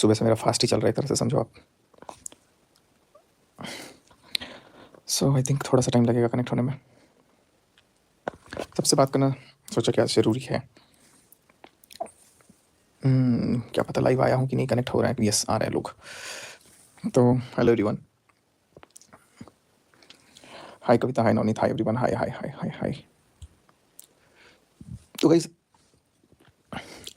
सुबह से मेरा फास्ट ही चल रहा है, एक तरह से समझो आप। सो आई थिंक थोड़ा सा टाइम लगेगा कनेक्ट होने में। सबसे बात करना सोचा क्या ज़रूरी है। क्या पता लाइव आया हूँ कि नहीं, कनेक्ट हो रहा है कि यस आ रहे हैं लोग। तो हेलो एवरीवन, हाय कविता, हाय नवनीत, हाय एवरीवन, हाय हाय हाय हाय हाय। तो गाइस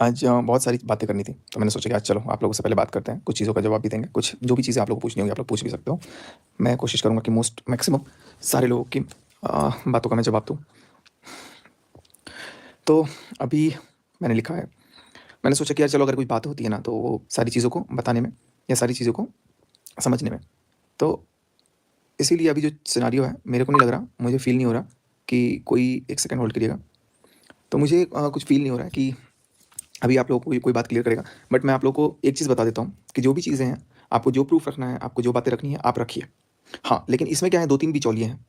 आज बहुत सारी बातें करनी थी, तो मैंने सोचा कि आज चलो आप लोगों से पहले बात करते हैं, कुछ चीज़ों का जवाब भी देंगे, कुछ जो भी चीज़ें आप लोगों को पूछनी होंगी आप लोग पूछ भी सकते हो। मैं कोशिश करूँगा कि मैक्सिमम सारे लोगों की बातों का मैं जवाब दूँ। तो अभी मैंने लिखा है, मैंने सोचा कि यार चलो अगर कोई बात होती है ना तो वो सारी चीज़ों को बताने में या सारी चीज़ों को समझने में, तो इसीलिए अभी जो सिनेरियो है मेरे को नहीं लग रहा, मुझे फ़ील नहीं हो रहा कि कोई एक सेकंड होल्ड करिएगा। तो मुझे कुछ फ़ील नहीं हो रहा है कि अभी आप लोगों को कोई बात क्लियर करेगा। बट मैं आप लोगों को एक चीज़ बता देता हूँ कि जो भी चीज़ें हैं, आपको जो प्रूफ़ रखना है, आपको जो बातें रखनी है, आप रखिए। हाँ, लेकिन इसमें क्या है, 2-3 बिचौलिए हैं।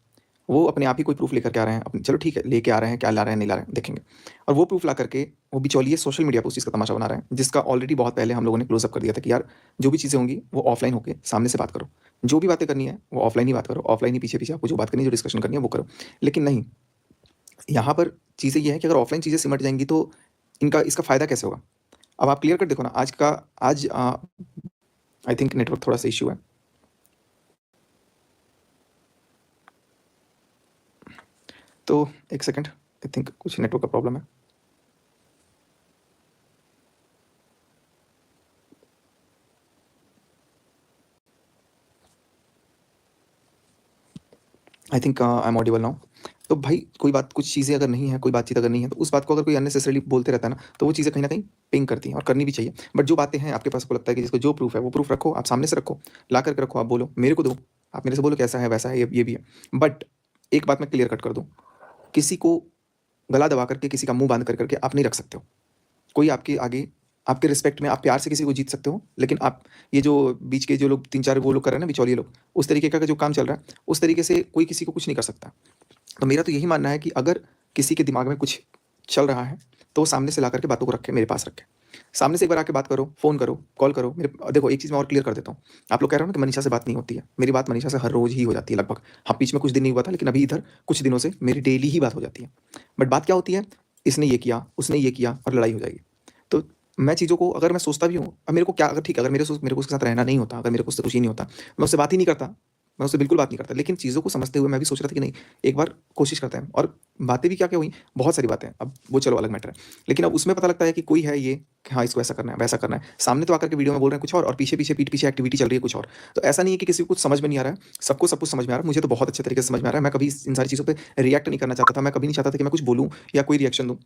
वो अपने आप ही कोई प्रूफ़ लेकर के आ रहे हैं, अपने चलो ठीक है, लेके आ रहे हैं, क्या ला रहे हैं, नहीं ला रहे हैं, देखेंगे। और वो प्रूफ़ ला करके वो बिचौलिए सोशल मीडिया पे उस चीज़ का तमाशा बना रहे हैं, जिसका ऑलरेडी बहुत पहले हम लोगों ने क्लोज़ अप कर दिया था कि यार जो भी चीज़ें होंगी वो ऑफ़लाइन होके सामने से बात करो। जो भी बातें करनी है वो ऑफ़लाइन ही बात करो, ऑफ़लाइन ही पीछे-पीछे आपको जो बात करनी है, जो डिस्कशन करनी है वो करो। लेकिन नहीं, यहाँ पर चीज़ें ये हैं कि अगर ऑफ़लाइन चीज़ें सिमट जाएँगी तो इसका फ़ायदा कैसे होगा? अब आप क्लियर कट देखो ना, आज आई थिंक नेटवर्क थोड़ा-सा इश्यू है। तो एक सेकंड, आई थिंक कुछ नेटवर्क का प्रॉब्लम है। I think I am audible now. तो भाई कोई बात, कुछ चीज़ें अगर नहीं है, कोई बातचीत अगर नहीं है, तो उस बात को अगर कोई अननेसेसरीली बोलते रहता है ना, तो वो चीज़ें कहीं न कहीं पिंग करती हैं और करनी भी चाहिए। बट जो बातें हैं आपके पास, आपको लगता है कि जिसको जो प्रूफ़ है, वो प्रूफ़ रखो, आप सामने से रखो, ला कर के रखो, आप बोलो, मेरे को दो। आप मेरे से बोलो कि ऐसा है, वैसा है, ये भी है। बट एक बात मैं क्लियर कट कर दूँ, किसी को गला दबा करके, किसी का मुँह बाँध कर के आप नहीं रख सकते हो। कोई आपके आगे, आपके रिस्पेक्ट में आप प्यार से किसी को जीत सकते हो, लेकिन आप ये जो बीच के जो लोग 3-4 वो लोग कर रहे हैं ना, बिचौलिए लोग, उस तरीके का जो काम चल रहा है, उस तरीके से कोई किसी को कुछ नहीं कर सकता। तो मेरा तो यही मानना है कि अगर किसी के दिमाग में कुछ चल रहा है, तो वो सामने से ला करके बातों को रखे, मेरे पास रखे। सामने से एक बार आके बात करो, फ़ोन करो, कॉल करो। मेरे देखो एक चीज़ मैं और क्लियर कर देता हूँ। आप लोग कह रहे हो ना कि मनीषा से बात नहीं होती है। मेरी बात मनीषा से हर रोज़ ही हो जाती है लगभग। हाँ, बीच में कुछ दिन नहीं हुआ था, लेकिन अभी इधर कुछ दिनों से मेरी डेली ही बात हो जाती है। बट बात क्या होती है, इसने ये किया, उसने ये किया और लड़ाई हो जाएगी। तो मैं चीज़ों को अगर मैं सोचता भी हूँ, अब मेरे को क्या, अगर ठीक है, अगर मेरे को उसके साथ रहना नहीं होता, अगर मेरे को उससे खुशी नहीं होता, मैं उससे बात ही नहीं करता, मैं उससे बिल्कुल बात नहीं करता। लेकिन चीज़ों को समझते हुए मैं भी सोच रहा था कि नहीं, एक बार कोशिश करते हैं। और बातें भी क्या-क्या हुई, बहुत सारी बातें हैं, अब वो चलो अलग मैटर है। लेकिन अब उसमें पता लगता है कि कोई है ये, कि हाँ, इसको ऐसा करना है, वैसा करना है। सामने तो आकर के वीडियो में बोल रहे हैं कुछ और पीछे-पीछे, पीठ पीछे एक्टिविटी चल रही है कुछ और। तो ऐसा नहीं है कि किसी को कुछ समझ में नहीं आ रहा है, सबको सब कुछ समझ में आ रहा है। मुझे तो बहुत अच्छे तरीके से समझ में आ रहा है। मैं कभी इन सारी चीज़ों पे रिएक्ट नहीं करना चाहता था। मैं कभी नहीं चाहता था कि मैं कुछ बोलूँ या कोई रिएक्शन दूँ।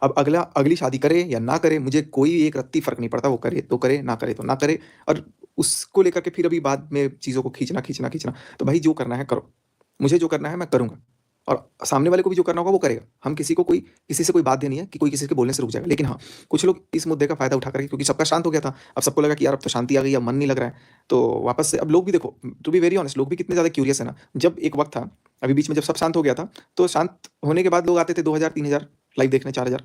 अब अगली शादी करे या ना करे, मुझे कोई एक रत्ती फ़र्क नहीं पड़ता, वो करे तो करे, ना करे तो ना करे। और उसको लेकर के फिर अभी बाद में चीज़ों को खींचना, तो भाई जो करना है करो। मुझे जो करना है मैं करूँगा और सामने वाले को भी जो करना होगा वो करेगा। हम किसी से कोई बाध्य नहीं है कि कोई किसी के बोलने से रुक जाएगा। लेकिन हाँ, कुछ लोग इस मुद्दे का फ़ायदा उठा कर के, क्योंकि सबका शांत हो गया था, अब सबको लगा कि यार अब तो शांति आ गई, अब मन नहीं लग रहा है, तो वापस से अब लोग भी देखो, टू बी वेरी ऑनेस्ट, लोग भी कितने ज़्यादा क्यूरियस है ना। जब एक वक़्त था, अभी बीच में जब सब शांत हो गया था, तो शांत होने के बाद लोग आते थे 2000, 3000 लाइव देखने, 4000।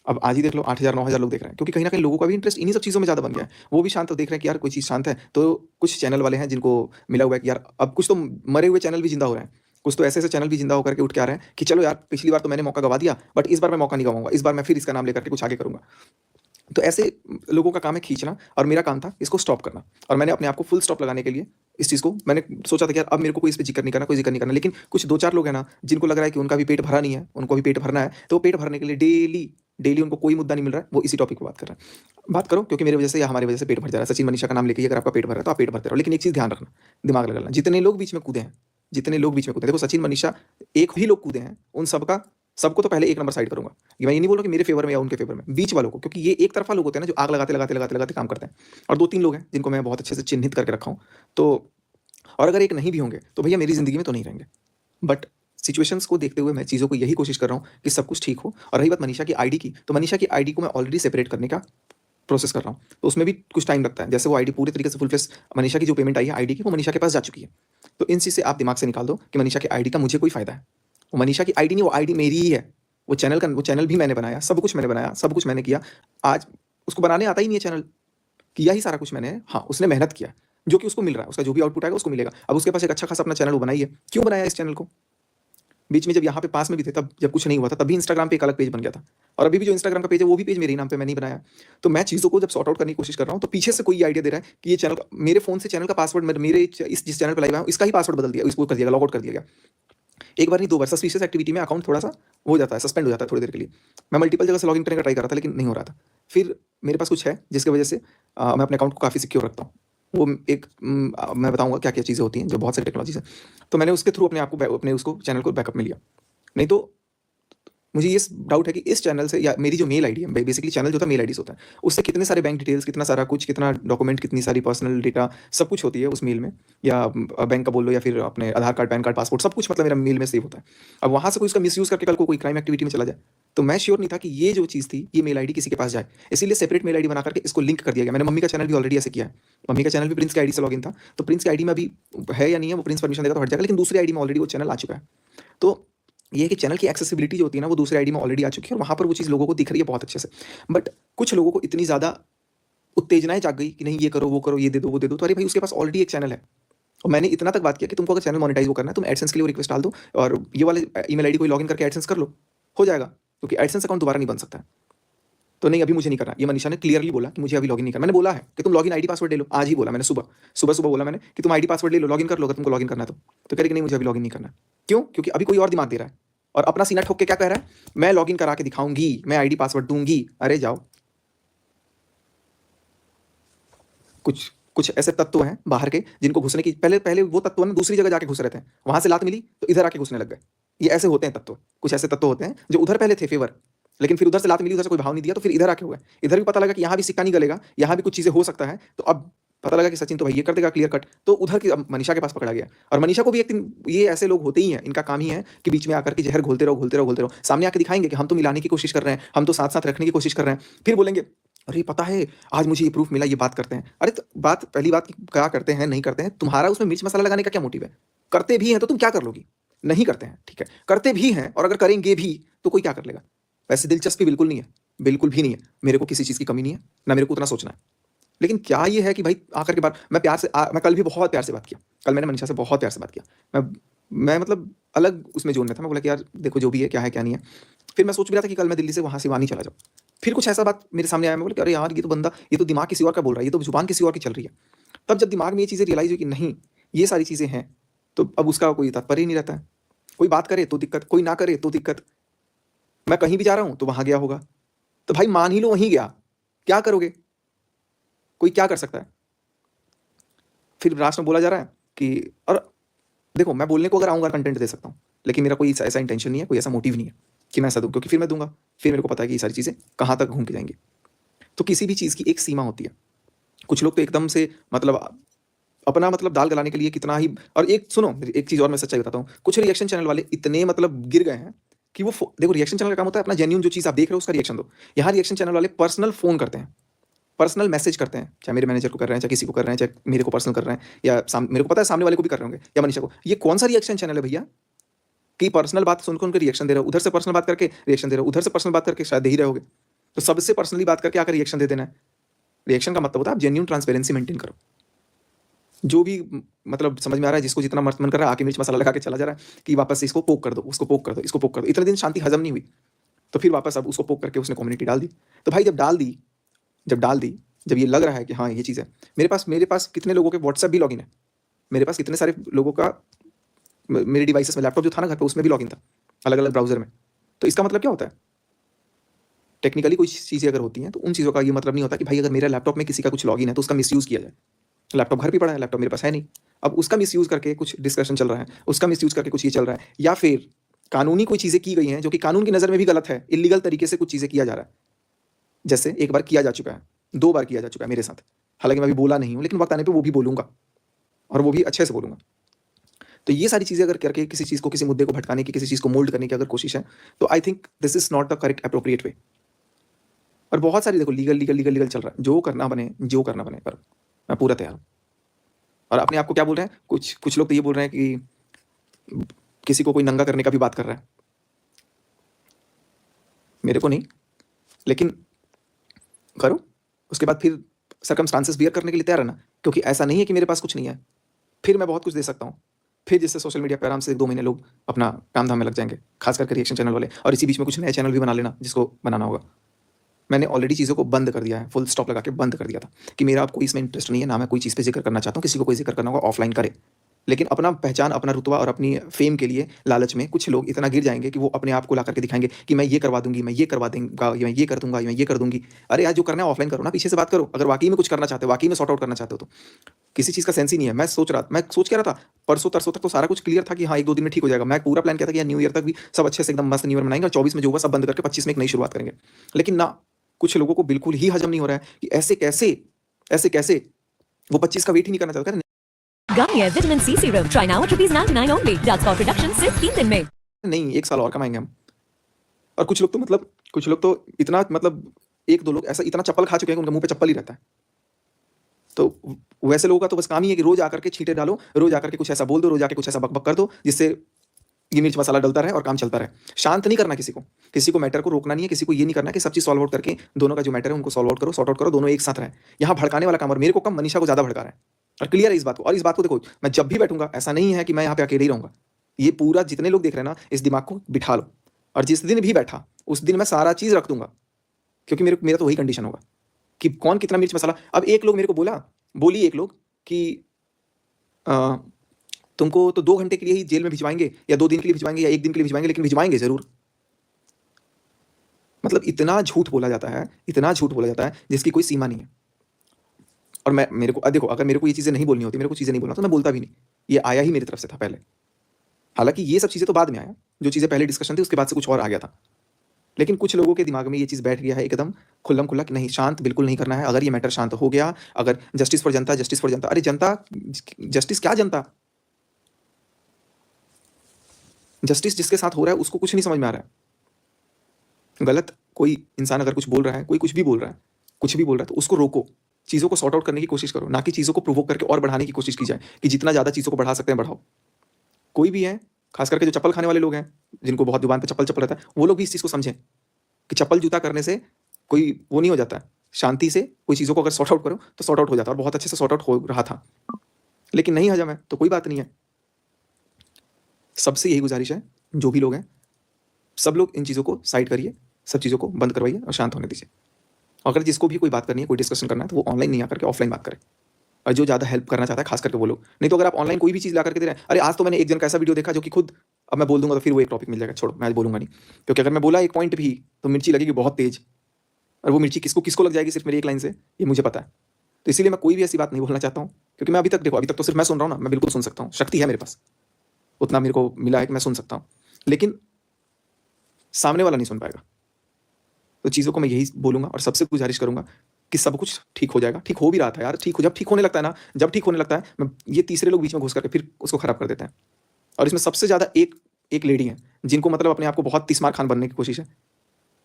अब आज ही देख लो 8000, 9000 लोग देख रहे हैं, क्योंकि कहीं न कहीं लोगों का भी इंटरेस्ट इन्हीं सब चीज़ों में ज़्यादा बन गया है। वो भी शांत हो, देख रहे हैं कि यार कोई चीज़ शांत है, तो कुछ चैनल वाले हैं जिनको मिला हुआ है कि यार अब कुछ तो मरे हुए चैनल भी ज़िंदा हो रहे हैं। कुछ तो ऐसे-ऐसे चैनल भी ज़िंदा होकर के उठ के आ रहे हैं कि चलो यार, पिछली बार तो मैंने मौका गँवा दिया, बट इस बार मैं मौका नहीं गँवाऊँगा। इस बार मैं फिर इसका नाम लेकर के कुछ आगे करूँगा। तो ऐसे लोगों का काम है खींचना, और मेरा काम था इसको स्टॉप करना। और मैंने अपने आप को फुल स्टॉप लगाने के लिए इस चीज़ को मैंने सोचा था कि यार अब मेरे को कोई इस पे ज़िक्र नहीं करना, कोई ज़िक्र नहीं करना। लेकिन कुछ 2-4 लोग हैं ना, जिनको लग रहा है कि उनका भी पेट भरा नहीं है, उनको भी पेट भरना है, तो वो पेट भरने के लिए डेली उनको कोई मुद्दा नहीं मिल रहा है, वो इसी टॉपिक पे बात कर रहे हैं। बात करो, क्योंकि मेरी वजह से या हमारी वजह से पेट भर जा रहा है। सचिन, मनीषा का नाम लेके ही अगर आपका पेट भर रहा है, तो आप पेट भरते रहो। लेकिन एक चीज़ ध्यान रखना, दिमाग लगा लेना, जितने लोग बीच में कूदे हैं, देखो सचिन, मनीषा, एक भी लोग कूदे हैं, उन सबको तो पहले एक नंबर साइड करूँगा। ये मैं ये नहीं बोल रहा कि मेरे फ़ेवर में या उनके फ़ेवर में, बीच वालों को, क्योंकि ये एक तरफ़ा लोग होते हैं ना, जो आग लगाते काम करते हैं। और 2-3 लोग हैं जिनको मैं बहुत अच्छे से चिह्नित करके रखा हूँ। तो और अगर एक नहीं भी होंगे, तो भैया मेरी ज़िंदगी में तो नहीं रहेंगे। बट सिचुएशंस को देखते हुए मैं चीज़ों को यही कोशिश कर रहा हूँ कि सब कुछ ठीक हो। और रही बात मनीषा की आईडी की, तो मनीषा की आईडी को मैं ऑलरेडी सेपरेट करने का प्रोसेस कर रहा हूँ। तो उसमें भी कुछ टाइम लगता है। जैसे वो आईडी पूरे तरीके से फुल फेस, मनीषा की जो पेमेंट आई है आईडी की, वो मनीषा के पास जा चुकी है। तो इन चीज़ से आप दिमाग से निकाल दो कि मनीषा की आईडी का मुझे कोई फ़ायदा है। वो मनीषा की आईडी नहीं, वो आईडी मेरी ही है। वो चैनल भी मैंने बनाया, सब कुछ मैंने बनाया, सब कुछ मैंने किया। आज उसको बनाने आता ही नहीं है चैनल। किया ही सारा कुछ मैंने, हाँ, उसने मेहनत किया, जो कि उसको मिल रहा है, उसका जो भी आउटपुट आएगा उसको मिलेगा। अब उसके पास एक अच्छा खासा अपना चैनल वो बनाई है, क्यों बनाया इस चैनल को? बीच में जब यहाँ पे पास में भी थे, तब जब कुछ नहीं हुआ था, तब भी इंस्टाग्राम पे एक अलग पेज बन गया था, और अभी भी जो इंस्टाग्राम का पेज है वो भी पेज मेरे ही नाम पे, मैंने ही बनाया। तो मैं चीज़ों को जब सॉर्ट आउट करने की कोशिश कर रहा हूँ, तो पीछे से कोई आइडिया दे रहा है कि ये चैनल मेरे फ़ोन से चैनल का पासवर्ड मेरे इस जिस चैनल पे लाइव आया हूँ, इसका ही पासवर्ड बदल दिया, इसको कर दिया, लॉग आउट कर दिया गया। एक बार नहीं, 2 बार सस्पिशियस एक्टिविटी में अकाउंट थोड़ा-सा हो जाता है, सस्पेंड हो जाता है थोड़ी देर के लिए। मैं मल्टीपल जगह से लॉगिन करने का ट्राई कर रहा था, लेकिन नहीं हो रहा था। फिर मेरे पास कुछ है जिसकी वजह से मैं अपने अकाउंट को काफ़ी सिक्योर रखता हूँ। वो एक मैं बताऊँगा क्या-क्या चीज़ें होती हैं, जो बहुत सारी टेक्नोलॉजीज़ हैं। तो मैंने उसके थ्रू अपने आप को अपने उसको चैनल को बैकअप में लिया। नहीं तो मुझे ये डाउट है कि इस चैनल से, या मेरी जो मेल आईडी है, बेसिकली चैनल जो होता है मेल आईडीज़ होता है, उससे कितने सारे बैंक डिटेल्स, कितना सारा कुछ, कितना डॉक्यूमेंट, कितनी सारी पर्सनल डेटा, सब कुछ होती है उस मेल में, या बैंक का बोल लो, या फिर अपने आधार कार्ड, पैन कार्ड, पासपोर्ट, सब कुछ मतलब मेरा मेल में सेव होता है। अब वहाँ से कोई उसका मिसयूज़ करके कल को कोई क्राइम एक्टिविटी में चला जाए, तो मैं श्योर नहीं था कि ये जो चीज़ थी, ये मेल आईडी किसी के पास जाए। इसीलिए सेपरेट मेल आईडी बना करके इसको लिंक कर दिया गया। मैंने मम्मी का चैनल भी ऑलरेडी ऐसे किया है। मम्मी का चैनल भी प्रिंस की आईडी से लॉगिन था, तो प्रिंस की आईडी में अभी है या नहीं है, वो प्रिंस परमिशन देगा तो हट जाएगा, लेकिन दूसरी आईडी में ऑलरेडी वो चैनल आ चुका है। तो ये है कि चैनल की एक्सेसिबिलिटी जो होती है ना, वो दूसरी आईडी में ऑलरेडी आ चुकी है, और वहाँ पर वो चीज़ लोगों को दिख रही है बहुत अच्छे से। बट कुछ लोगों को इतनी ज़्यादा उत्तेजनाएँ जाग गई कि नहीं, ये करो, वो करो, ये दे दो, वो दे दो। तो अरे भाई, उसके पास ऑलरेडी एक चैनल है। और मैंने इतना तक बात किया कि तुमको अगर चैनल मोनेटाइज़ वो करना है, तुम एडसेंस के लिए वो रिक्वेस्ट डाल दो, और ये वाले ईमेल आईडी को लॉगिन करके एडसेंस कर लो, हो जाएगा। क्योंकि एडसेंस अकाउंट दोबारा नहीं बन सकता है। तो नहीं, अभी मुझे नहीं करना। ये मनीषा ने क्लियरली बोला कि मुझे अभी लॉगिन नहीं करना। मैंने बोला है कि तुम लॉगिन आईडी पासवर्ड ले लो। आज ही बोला मैंने, सुबह बोला मैंने कि तुम आईडी पासवर्ड ले लो, लॉगिन कर लो अगर तुमको लॉगिन करना है तो। कह रही कि नहीं, मुझे अभी लॉगिन नहीं करना। क्यों? क्योंकि अभी कोई और दिमाग दे रहा है, और अपना सीना ठोक के क्या कह रहा है, मैं लॉगिन करा के दिखाऊंगी, मैं आईडी पासवर्ड दूंगी। अरे जाओ। कुछ कुछ ऐसे तत्व हैं बाहर के, जिनको घुसने की पहले वो तत्व ना दूसरी जगह जाके घुस रहे थे, वहां से लात मिली तो इधर आके घुसने लग गए। ये ऐसे होते हैं तत्व। कुछ ऐसे तत्व होते हैं जो उधर पहले थे फेवर, लेकिन फिर उधर से लात मिली, उधर से कोई भाव नहीं दिया, तो फिर इधर आके हुए। इधर भी पता लगा कि यहाँ भी सिक्का नहीं गलेगा, यहाँ भी कुछ चीजें हो सकता है, तो अब पता लगा कि सचिन तो भाई ये कर देगा क्लियर कट, तो उधर की अब मनीषा के पास पकड़ा गया। और मनीषा को भी एक दिन, ये ऐसे लोग होते ही हैं, इनका काम ही है कि बीच में आकर के जहर घोलते रहो, घोलते रहो, घोलते रहो। सामने आके दिखाएंगे कि हम तो मिलाने की कोशिश कर रहे हैं, हम तो साथ साथ रखने की कोशिश कर रहे हैं, फिर बोलेंगे अरे पता है आज मुझे ये प्रूफ मिला, ये बात करते हैं। अरे तो बात, पहली बात क्या करते हैं, नहीं करते हैं, तुम्हारा उसमें मिर्च मसाला लगाने का क्या मोटिव है? करते भी हैं तो तुम क्या कर लोगी? नहीं करते हैं, ठीक है। करते भी हैं, और अगर करेंगे भी तो कोई क्या कर लेगा? वैसे दिलचस्पी बिल्कुल नहीं है, बिल्कुल भी नहीं है। मेरे को किसी चीज़ की कमी नहीं है, ना मेरे को उतना सोचना है। लेकिन क्या ये है कि भाई आकर के बार मैं प्यार से मैं कल भी बहुत प्यार से बात किया। कल मैंने मनीषा से बहुत प्यार से बात किया। मैं मतलब अलग उसमें ज़ोन में था। मैं बोला कि यार देखो, जो भी है, क्या है क्या नहीं है। फिर मैं सोच भी रहा था कि कल मैं दिल्ली से वहाँ सिवानी चला जाऊँ। फिर कुछ ऐसा बात मेरे सामने आया, मैं बोला कि अरे यार, ये तो बंदा, ये तो दिमाग किसी और का बोल रहा है, ये तो ज़ुबान किसी और की चल रही है। तब जब दिमाग में ये चीज़ें रियलाइज़ हुई कि नहीं, ये सारी चीज़ें हैं, तो अब उसका कोई तात्पर्य ही नहीं रहता है। कोई बात करे तो दिक्कत, कोई ना करे तो दिक्कत। मैं कहीं भी जा रहा हूँ तो वहाँ गया होगा। तो भाई मान ही लो वहीं गया, क्या करोगे? कोई क्या कर सकता है? फिर लास्ट में बोला जा रहा है कि, और देखो, मैं बोलने को अगर आऊँगा कंटेंट दे सकता हूँ, लेकिन मेरा कोई ऐसा इंटेंशन नहीं है, कोई ऐसा मोटिव नहीं है कि मैं ऐसा दूँ, क्योंकि फिर मैं दूँगा, फिर मेरे को पता है कि ये सारी चीज़ें कहाँ तक घूम के जाएँगी। तो किसी भी चीज़ की एक सीमा होती है। कुछ लोग तो एकदम से मतलब अपना मतलब दाल गलाने के लिए कितना ही, और एक सुनो, एक चीज़ और मैं सच्चाई बताता हूँ, कुछ रिएक्शन चैनल वाले इतने मतलब गिर गए हैं कि वो देखो, रिएक्शन चैनल का काम होता है अपना जेन्युइन जो चीज़ आप देख रहे हो उसका रिएक्शन दो। यहाँ रिएक्शन चैनल वाले पर्सनल फ़ोन करते हैं, पर्सनल मैसेज करते हैं, चाहे मेरे मैनेजर को कर रहे हैं, चाहे किसी को कर रहे हैं, चाहे मेरे को पर्सनल कर रहे हैं, या मेरे को पता है सामने वाले को भी कर रहे होंगे, या मनीषा को। ये कौन सा रिएक्शन चैनल है भैया कि पर्सनल बात सुनकर उनके रिएक्शन दे रहे हो, उधर से पर्सनल बात करके रिएक्शन दे रहे हो, उधर से पर्सनल बात करके शायद दे ही रहोगे। तो सबसे पर्सनली बात करके आकर रिएक्शन दे देना है। रिएक्शन का मतलब होता है आप जेन्युइन ट्रांसपेरेंसी मेंटेन करो। जो भी मतलब समझ में आ रहा है, जिसको जितना मन कर रहा है, आके मिर्च मसाला लगा के चला जा रहा है कि वापस से इसको पोक कर दो, उसको पोक कर दो, इसको पोक कर दो। इतने दिन शांति हजम नहीं हुई, तो फिर वापस अब उसको पोक करके उसने कम्युनिटी डाल दी। तो भाई जब डाल दी, जब ये लग रहा है कि हाँ ये चीज़ है, मेरे पास कितने लोगों के व्हाट्सएप भी लॉगिन है, मेरे पास कितने सारे लोगों का मेरे डिवाइसेस में, लैपटॉप जो था ना घर पे, उसमें भी लॉगिन था, अलग अलग ब्राउजर में। तो इसका मतलब क्या होता है? टेक्निकली कोई चीज़ें अगर होती हैं तो उन चीज़ों का ये मतलब नहीं होता कि भाई अगर मेरा लैपटॉप में किसी का कुछ लॉगिन है तो उसका मिसयूज़ किया जाए। लैपटॉप घर पे पड़ा है, लैपटॉप मेरे पास है नहीं। अब उसका मिसयूज़ करके कुछ डिस्कशन चल रहा है, उसका मिसयूज़ करके कुछ ये चल रहा है, या फिर कानूनी कोई चीज़ें की गई हैं जो कि कानून की नज़र में भी गलत है, इल्लीगल तरीके से कुछ चीज़ें किया जा रहा है। जैसे एक बार किया जा चुका है, 2 बार किया जा चुका है मेरे साथ। हालाँकि मैं अभी बोला नहीं हूँ, लेकिन वक़्त आने पे वो भी बोलूँगा, और वो भी अच्छे से बोलूँगा। तो ये सारी चीज़ें अगर करके किसी चीज़ को, किसी मुद्दे को भटकाने की, किसी चीज़ को मोल्ड करने की अगर कोशिश है, तो I think this is not the correct appropriate way. और बहुत सारी देखो लीगल चल रहा है, जो करना बने, पर मैं पूरा तैयार हूँ। और अपने आप को क्या बोल रहे हैं, कुछ लोग तो ये बोल रहे हैं कि किसी को कोई नंगा करने का भी बात कर रहा है। मेरे को नहीं, लेकिन करो, उसके बाद फिर सर्कमस्टांसेस बियर करने के लिए तैयार रहना, क्योंकि ऐसा नहीं है कि मेरे पास कुछ नहीं है। फिर मैं बहुत कुछ दे सकता हूँ। फिर जिससे सोशल मीडिया पे आराम से 2 महीने लोग अपना काम-धाम में लग जाएँगे, ख़ास करके रिएक्शन चैनल वाले, और इसी बीच में कुछ नए चैनल भी बना लेना जिसको बनाना होगा। मैंने ऑलरेडी चीज़ों को बंद कर दिया है, फुल स्टॉप लगा के बंद कर दिया था कि मेरा अब कोई इसमें इंटरेस्ट नहीं है, ना मैं कोई चीज़ पे ज़िक्र करना चाहता हूँ, किसी को कोई ज़िक्र करना होगा ऑफ़लाइन करे। लेकिन अपना पहचान, अपना रुतबा और अपनी फ़ेम के लिए लालच में कुछ लोग इतना गिर जाएँगे कि वो अपने आप को ला कर के दिखाएँगे कि मैं ये करवा दूँगी, मैं ये करवा देंगा, मैं ये कर दूँगा, मैं ये कर दूँगी। अरे यार, जो करना है ऑफ़लाइन करो ना, पीछे से बात करो। अगर वाक़ई में कुछ करना चाहते हो, वाक़ई में सॉर्ट आउट करना चाहते हो तो। किसी चीज़ का सेंस ही नहीं है। मैं सोच क्या रहा था, परसों-तरसों तक तो सारा कुछ क्लियर था कि हाँ, 1-2 दिन में ठीक हो जाएगा। मैं पूरा प्लान किया था कि यार न्यू ईयर तक भी सब अच्छे से एकदम मस्त न्यू ईयर मनाएँगे और 24 में जो होगा सब बंद करके 25 में एक नई शुरुआत करेंगे। लेकिन ना, कुछ लोगों को बिल्कुल ही हज़म नहीं हो रहा है कि ऐसे कैसे वो 25 का वेट ही नहीं करना चाहता। Garnier Vitamin C Serum. Try now at ₹99 only. Dark spot reduction सिर्फ 3 दिन में. नहीं, 1 साल और कमाएँगे हम। और कुछ लोग तो इतना 1-2 लोग ऐसा इतना चप्पल खा चुके हैं कि उनके मुँह पे चप्पल ही रहता है। तो वैसे लोगों का तो बस काम ही है कि रोज़ आकर के छींटे डालो, रोज़ आकर के कुछ ऐसा बोल दो, रोज़ आके कुछ ऐसा बक-बक कर दो, जिससे ये मिर्च मसाला डलता रहे और काम चलता रहे। शांत नहीं करना किसी को। किसी को मैटर को रोकना नहीं है, किसी को ये नहीं करना है कि सब चीज़ सॉल्व आउट करके दोनों का जो मैटर है उनको सॉल्व आउट करो, सॉर्ट आउट करो, दोनों एक साथ रहें। यहाँ भड़काने वाला काम और मेरे को कम, मनीषा को ज़्यादा भड़का रहा है। और क्लियर है इस बात को, और इस बात को देखो, मैं जब भी बैठूँगा ऐसा नहीं है कि मैं यहाँ पे अकेले ही रहूँगा। ये पूरा जितने लोग देख रहे हैं ना, इस दिमाग को बिठा लो, और जिस दिन भी बैठा, उस दिन मैं सारा चीज़ रख दूँगा। क्योंकि मेरा तो वही कंडीशन होगा कि कौन कितना मिर्च मसाला। अब एक लोग मेरे को बोली एक लोग कि अ, तुमको तो 2 घंटे के लिए ही जेल में भिजवाएँगे, या 2 दिन के लिए भिजवाएँगे, या 1 दिन के लिए भिजवाएँगे, लेकिन भिजवाएँगे ज़रूर। मतलब इतना झूठ बोला जाता है जिसकी कोई सीमा नहीं है। और मेरे को देखो, अगर मेरे को ये चीज़ें नहीं बोलनी होती, मेरे को चीज़ें नहीं बोलना, तो मैं बोलता भी नहीं। ये आया ही मेरी तरफ से था पहले। हालाँकि ये सब चीज़ें तो बाद में आया, जो चीज़ें पहले डिस्कशन थी उसके बाद से कुछ और आ गया था। लेकिन कुछ लोगों के दिमाग में ये चीज़ बैठ गया है एकदम खुल्लम-खुल्ला कि नहीं, शांत बिल्कुल नहीं करना है। अगर ये मैटर शांत हो गया, अगर जस्टिस फॉर जनता, अरे जनता, जस्टिस क्या जनता? जस्टिस जिसके साथ हो रहा है उसको कुछ नहीं समझ में आ रहा है। गलत कोई इंसान अगर कुछ बोल रहा है, कोई कुछ भी बोल रहा है, तो उसको रोको। चीज़ों को सॉर्ट आउट करने की कोशिश करो, ना कि चीज़ों को प्रोवोक करके और बढ़ाने की कोशिश की जाए कि जितना ज़्यादा चीज़ों को बढ़ा सकते हैं बढ़ाओ। कोई भी है, खास करके जो चप्पल खाने वाले लोग हैं, जिनको बहुत ज़ुबान पे चप्पल रहता है, वो लोग भी इस चीज़ को समझें कि चप्पल जूता करने से कोई वो नहीं हो जाता है। शांति से कोई चीज़ों को अगर सॉर्ट आउट करो, तो सॉर्ट आउट हो जाता है, और बहुत अच्छे से सॉर्ट आउट हो रहा था। लेकिन नहीं हजम है, तो कोई बात नहीं है। सबसे यही गुज़ारिश है, जो भी लोग हैं, सब लोग इन चीज़ों को साइड करिए, सब चीज़ों को बंद करवाइए और शांत होने दीजिए। अगर जिसको भी कोई बात करनी है, कोई डिस्कशन करना है, तो वो ऑनलाइन नहीं आकर के ऑफलाइन बात करे। और जो ज़्यादा हेल्प करना चाहता है, खास करके वो लोग। नहीं तो अगर आप ऑनलाइन कोई भी चीज़ ला करके दे रहे हैं, अरे आज तो मैंने एक जन का ऐसा वीडियो देखा जो कि खुद, अब मैं बोल दूँगा तो फिर वो एक टॉपिक मिल जाएगा, छोड़ो मैं आज बोलूँगा नहीं। क्योंकि अगर मैं बोला एक पॉइंट भी, तो मिर्ची लगेगी बहुत तेज़, और वो मिर्ची किसको लग जाएगी सिर्फ मेरी एक लाइन से, ये मुझे पता है। तो इसीलिए मैं कोई भी ऐसी बात नहीं बोलना चाहता हूँ, क्योंकि मैं अभी तक तो सिर्फ मैं सुन रहा हूँ ना, मैं बिल्कुल सुन सकता हूँ, शक्ति है मेरे पास। उतना मेरे को मिला है कि मैं सुन सकता हूँ। लेकिन सामने वाला नहीं सुन पाएगा। तो चीज़ों को मैं यही बोलूँगा और सबसे गुज़ारिश करूँगा कि सब कुछ ठीक हो जाएगा। ठीक हो भी रहा था यार, जब ठीक होने लगता है ना, मैं ये तीसरे लोग बीच में घुस करके फिर उसको खराब कर देते हैं। और इसमें सबसे ज़्यादा एक लेडी हैं, जिनको अपने आप को बहुत तिस्मार खान बनने की कोशिश है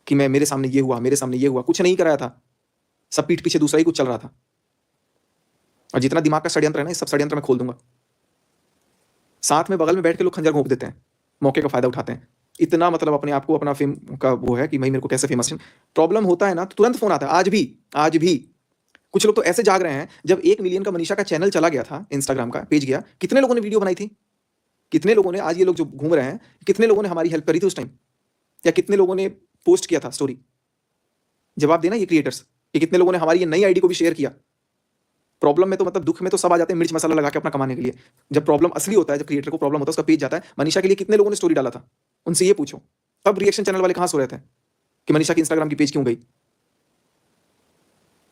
कि मेरे सामने ये हुआ, कुछ नहीं कराया था। सब पीठ पीछे दूसरा ही कुछ चल रहा था। और जितना दिमाग का षड्यंत्र है ना, ये सब षड्यंत्र मैं खोल दूँगा। साथ में बगल में बैठ के लोग खंजर घोंप देते हैं, मौके का फ़ायदा उठाते हैं। इतना अपने आप को अपना फ़ेम का वो है कि भाई मेरे को कैसे फ़ेमस। प्रॉब्लम होता है ना, तो तुरंत फ़ोन आता है, आज भी। कुछ लोग तो ऐसे जाग रहे हैं, जब 1 मिलियन का मनीषा का चैनल चला गया था, इंस्टाग्राम का पेज गया, कितने लोगों ने वीडियो बनाई थी? कितने लोगों ने, आज ये लोग जो घूम रहे हैं, कितने लोगों ने हमारी हेल्प करी थी उस टाइम? या कितने लोगों ने पोस्ट किया था स्टोरी? जवाब देना ये क्रिएटर्स, कि कितने लोगों ने हमारी ये नई आईडी को भी शेयर किया? प्रॉब्लम में तो दुःख में तो सब आ जाते हैं मिर्च मसाला लगा के अपना कमाने के लिए। जब प्रॉब्लम असली होता है, जब क्रिएटर को प्रॉब्लम होता है, उसका पेज जाता है, मनीषा के लिए कितने लोगों ने स्टोरी डाला था? उनसे ये पूछो। तब रिएक्शन चैनल वाले कहाँ सो रहे थे कि मनीषा की इंस्टाग्राम की पेज क्यों गई?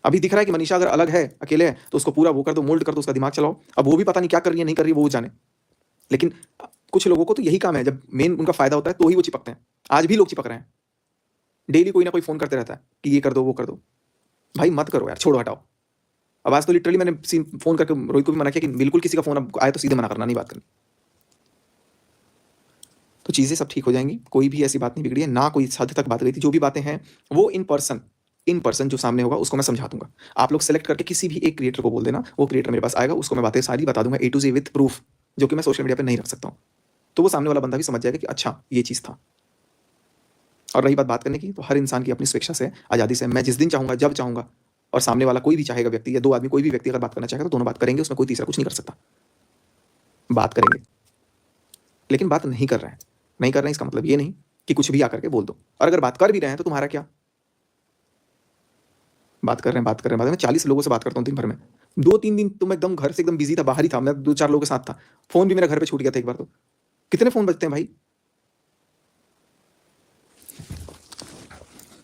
अभी दिख रहा है कि मनीषा अगर अलग है, अकेले है, तो उसको पूरा वो कर दो, मोल्ड कर दो, उसका दिमाग चलाओ। अब वो भी पता नहीं क्या कर रही है, नहीं कर रही है, वो जाने। लेकिन कुछ लोगों को तो यही काम है, जब मेन उनका फायदा होता है तो ही वो चिपकते हैं। आज भी लोग चिपक रहे हैं। डेली कोई ना कोई फोन करते रहता है कि ये कर दो, वो कर दो। भाई मत करो यार, छोड़ो, हटाओ। अब आज तो लिटरली मैंने फोन करके रोहित को भी मना किया कि बिल्कुल किसी का फोन अब आए तो सीधे मना करना, नहीं बात करनी। तो चीज़ें सब ठीक हो जाएंगी, कोई भी ऐसी बात नहीं बिगड़ी है, ना कोई हद तक बात गई थी। जो भी बातें हैं वो इन पर्सन जो सामने होगा उसको मैं समझा दूंगा। आप लोग सेलेक्ट करके किसी भी एक क्रिएटर को बोल देना, वो क्रिएटर मेरे पास आएगा, उसको मैं बातें सारी बता दूंगा A to Z with proof, जो कि मैं सोशल मीडिया पर नहीं रख सकता हूँ। तो वो सामने वाला बंदा भी समझ जाएगा कि अच्छा ये चीज़ था। और रही बात करने की, तो हर इंसान की अपनी स्वेच्छा से, आज़ादी से, मैं जिस दिन चाहूँगा, जब चाहूँगा, और सामने वाला कोई भी चाहेगा व्यक्ति या 2 आदमी कोई भी व्यक्ति अगर बात करना चाहेगा तो दोनों बात करेंगे, उसमें कोई तीसरा कुछ नहीं कर सकता। बात करेंगे, लेकिन बात नहीं कर रहे हैं। नहीं कर रहे हैं इसका मतलब ये नहीं कि कुछ भी आकर के बोल दो, और अगर बात कर भी रहे हैं तो तुम्हारा क्या? बात कर रहे हैं, बात कर रहे हैं, बात मैं 40 लोगों से बात करता हूँ दिन भर में। 2-3 दिन तो मैं एकदम घर से एकदम बिज़ी था, बाहर ही था, मैं 2-4 लोगों के साथ था। फ़ोन भी मेरा घर पे छूट गया था एक बार तो। कितने फ़ोन बजते हैं भाई?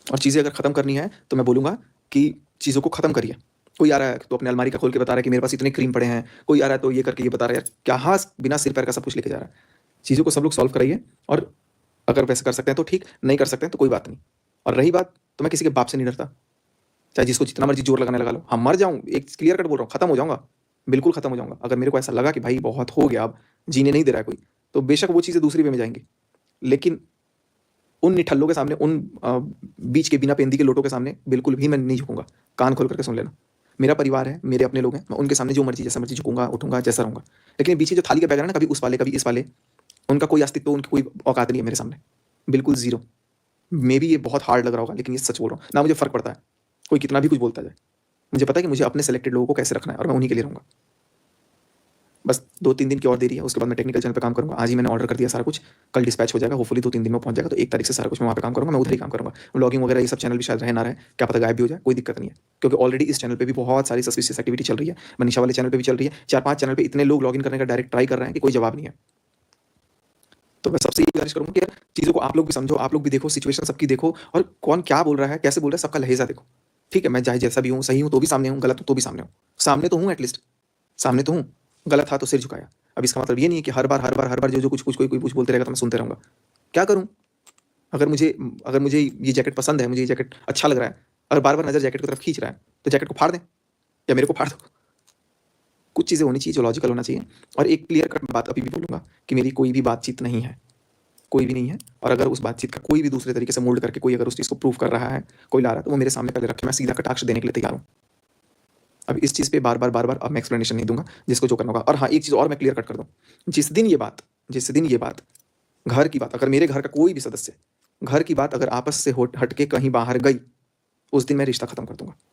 और चीज़ें अगर ख़त्म करनी है तो मैं बोलूँगा कि चीज़ों को ख़त्म करिए। कोई आ रहा है तो अपने अलमारी का खोल के बता रहा है कि मेरे पास इतने क्रीम पड़े हैं, कोई आ रहा है तो ये करके ये बता रहा है, यार क्या बिना सिर पैर का सब कुछ लेके जा रहा है। चीज़ों को सब लोग सॉल्व कराइए, और अगर वैसे कर सकते हैं तो ठीक, नहीं कर सकते हैं तो कोई बात नहीं। और रही बात, तो मैं किसी के बाप से नहीं डरता, चाहे जिसको जितना मर्ज़ी ज़ोर लगाने लगा लो। हाँ, मर जाऊँ, एक क्लियर कट बोल रहा हूँ, ख़त्म हो जाऊँगा, बिल्कुल ख़त्म हो जाऊँगा। अगर मेरे को ऐसा लगा कि भाई बहुत हो गया, अब जीने नहीं दे रहा है कोई, तो बेशक वो चीज़ें दूसरी वे में जाएँगी। लेकिन उन निठल्लों के सामने, उन बीच के बिना पेंदी के लोटों के सामने बिल्कुल भी मैं नहीं झुकूँगा। कान खोल करके सुन लेना। मेरा परिवार है, मेरे अपने लोग हैं, मैं उनके सामने जो मर्ज़ी जैसा मर्ज़ी झुकूँगा, उठूँगा, जैसा रहूँगा। लेकिन बीच में जो थाली का बैग है ना, कभी उस वाले, कभी इस वाले, उनका कोई अस्तित्व, उनकी कोई औकात नहीं है मेरे सामने। बिल्कुल ज़ीरो। मेबी ये बहुत हार्ड लग रहा होगा, लेकिन ये सच बोल रहा हूँ। ना मुझे फ़र्क पड़ता है, कोई कितना भी कुछ बोलता जाए। मुझे पता है कि मुझे अपने सेलेक्टेड लोगों को कैसे रखना है, और मैं उन्हीं के लिए रहूँगा। बस 2-3 दिन की और देरी है, उसके बाद मैं टेक्निकल चैनल पे काम करूँगा। आज ही मैंने ऑर्डर कर दिया सारा कुछ, कल डिस्पैच हो जाएगा, होपफुली 2-3 दिन में पहुँच जाएगा, तो 1 तारीख से सारा कुछ मैं वहाँ पे काम करूँगा, मैं उधर ही काम करूँगा। व्लॉगिंग वगैरह ये सब चैनल भी शायद रहे ना रहे, क्या पता गायब भी हो जाए, कोई दिक्कत नहीं है। क्योंकि ऑलरेडी इस चैनल पे भी बहुत सारी सस्पिशियस एक्टिविटी चल रही है, मनीषा वाले चैनल पे भी चल रही है, 4-5 चैनल पे इतने लोग लॉगिन करने का डायरेक्ट ट्राई कर रहे हैं कि कोई जवाब नहीं है। तो मैं सबसे यही गुज़ारिश करूँगा कि यार चीज़ों को आप लोग भी समझो, आप लोग भी देखो, सिचुएशन सबकी देखो, और कौन क्या बोल रहा है, कैसे बोल रहा है, सबका लहज़ा देखो। ठीक है, मैं चाहे जैसा भी हूँ, सही हूँ तो भी सामने हूँ, गलत हूँ तो भी सामने हूँ। सामने तो हूँ एटलीस्ट, सामने तो हूँ, गलत था तो सिर झुकाया। अब इसका मतलब ये नहीं है कि हर बार जो कुछ कोई कुछ बोलते रहेगा तो मैं सुनते रहूँगा। क्या करूँ? अगर मुझे ये जैकेट पसंद है, मुझे ये जैकेट अच्छा लग रहा है, अगर बार-बार नज़र जैकेट की तरफ खींच रहा है, तो जैकेट को फाड़ दें, या मेरे को फाड़ दो। कुछ चीज़ें होनी चाहिए जो लॉजिकल होना चाहिए। और एक क्लियर कट बात अभी भी बोलूँगा कि मेरी कोई भी बातचीत नहीं है, कोई भी नहीं है। और अगर उस बातचीत का कोई भी दूसरे तरीके से मोल्ड करके कोई अगर उस चीज़ को प्रूव कर रहा है, कोई ला रहा है, तो वो मेरे सामने पहले रखे, मैं सीधा कटाक्ष देने के लिए तैयार हूँ। अब इस चीज़ पे बार-बार अब मैं एक्सप्लेनेशन नहीं दूँगा, जिसको जो करना होगा। और हाँ, एक चीज़ और मैं क्लियर कट कर दूँ, जिस दिन ये बात घर की बात, अगर मेरे घर का कोई भी सदस्य घर की बात अगर आपस से हट के कहीं बाहर गई, उस दिन मैं रिश्ता खत्म कर दूँगा।